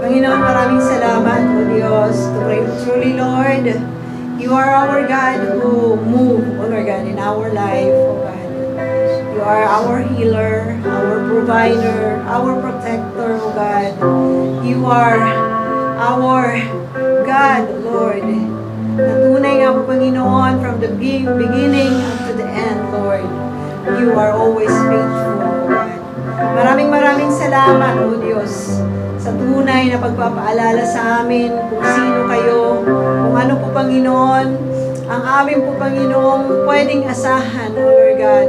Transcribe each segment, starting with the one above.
Panginoon, maraming salamat, O Diyos. Truly, Lord, You are our God who move, O Lord God, in our life, O God. You are our healer, our provider, our protector, O God. You are our God, Lord. Natunay nga po, Panginoon, from the beginning up to the end, Lord. You are always faithful, O God. Maraming salamat, O Diyos, sa tunay na pagpapaalala sa amin kung sino kayo, kung ano po, Panginoon, ang amin po, Panginoong pwedeng asahan, O Lord God.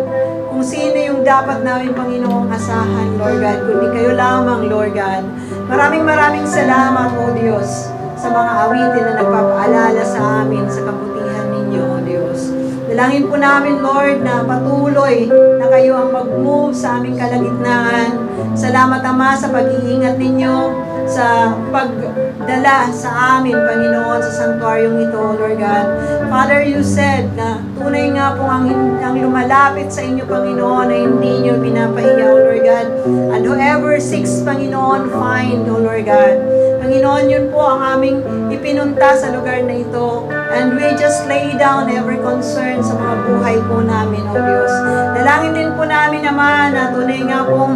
Kung sino yung dapat namin, Panginoong asahan, Lord God, kundi kayo lamang, Lord God. Maraming salamat, O Diyos, sa mga awitin na nagpapaalala sa amin sa kabutihan ninyo, O Diyos. Dalangin po namin, Lord, na patuloy na kayo ang mag-move sa aming kalagitnaan. Salamat, Ama, sa pag-iingat ninyo, sa pagdala sa amin, Panginoon, sa santuaryong ito, Lord God. Father, you said na tunay nga po ang lumalapit sa inyo, Panginoon, na hindi nyo pinapahiya, O Lord God. And whoever seeks, Panginoon, find, O Lord God. Panginoon, yun po ang aming ipinunta sa lugar na ito. And we just lay down every concern sa mga buhay po namin, O Diyos. Dalangin din po namin, Ama, na tunay nga pong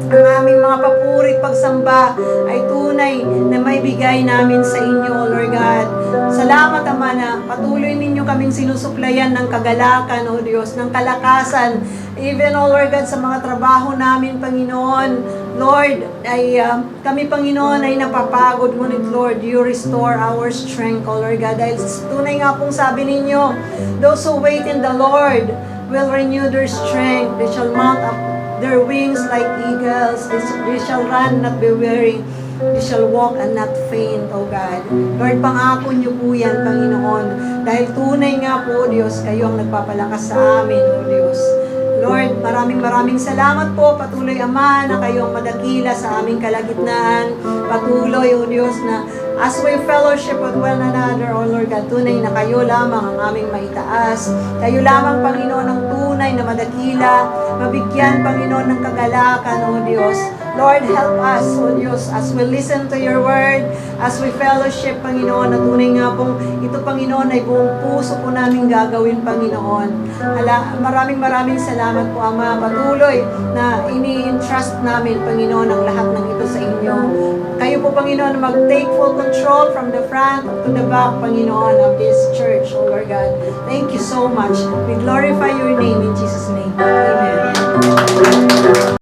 ang aming mga papurit pagsamba ay tunay na may bigay namin sa inyo, O Lord God. Salamat, Ama, na patuloy ninyo kaming sinusuplayan ng kagalakan, O Diyos, ng kalakasan. Even, O Lord God, sa mga trabaho namin, Panginoon, Lord, ay kami, Panginoon, ay napapagod. Ngunit, Lord, you restore our strength, O Lord God. Dahil tunay nga pong sabi ninyo, those who wait in the Lord will renew their strength. They shall mount up their wings like eagles. They shall run, not be weary. They shall walk and not faint, O God. Lord, pangako niyo po yan, Panginoon. Dahil tunay nga po, Diyos, kayo ang nagpapalakas sa amin, O Diyos. Lord, maraming salamat po. Patuloy, Ama, na kayo ang madakila sa aming kalagitnaan. Patuloy, O Diyos, na as we fellowship with one another, O Lord God, tunay na kayo lamang ang aming maitaas. Kayo lamang, Panginoon, ang tunay na madakila. Mabigyan, Panginoon, ng kagalakan, O Diyos. Lord, help us, O Diyos, as we listen to your word, as we fellowship, Panginoon, na tunay nga pong ito, Panginoon, ay buong puso po namin gagawin, Panginoon. Maraming salamat po, Ama. Patuloy na ini-entrust namin, Panginoon, ang lahat ng ito sa inyo. Kayo po, Panginoon, mag-take full control from the front to the back, Panginoon, of this church, O Lord God. Thank you so much. We glorify your name in Jesus' name. Amen.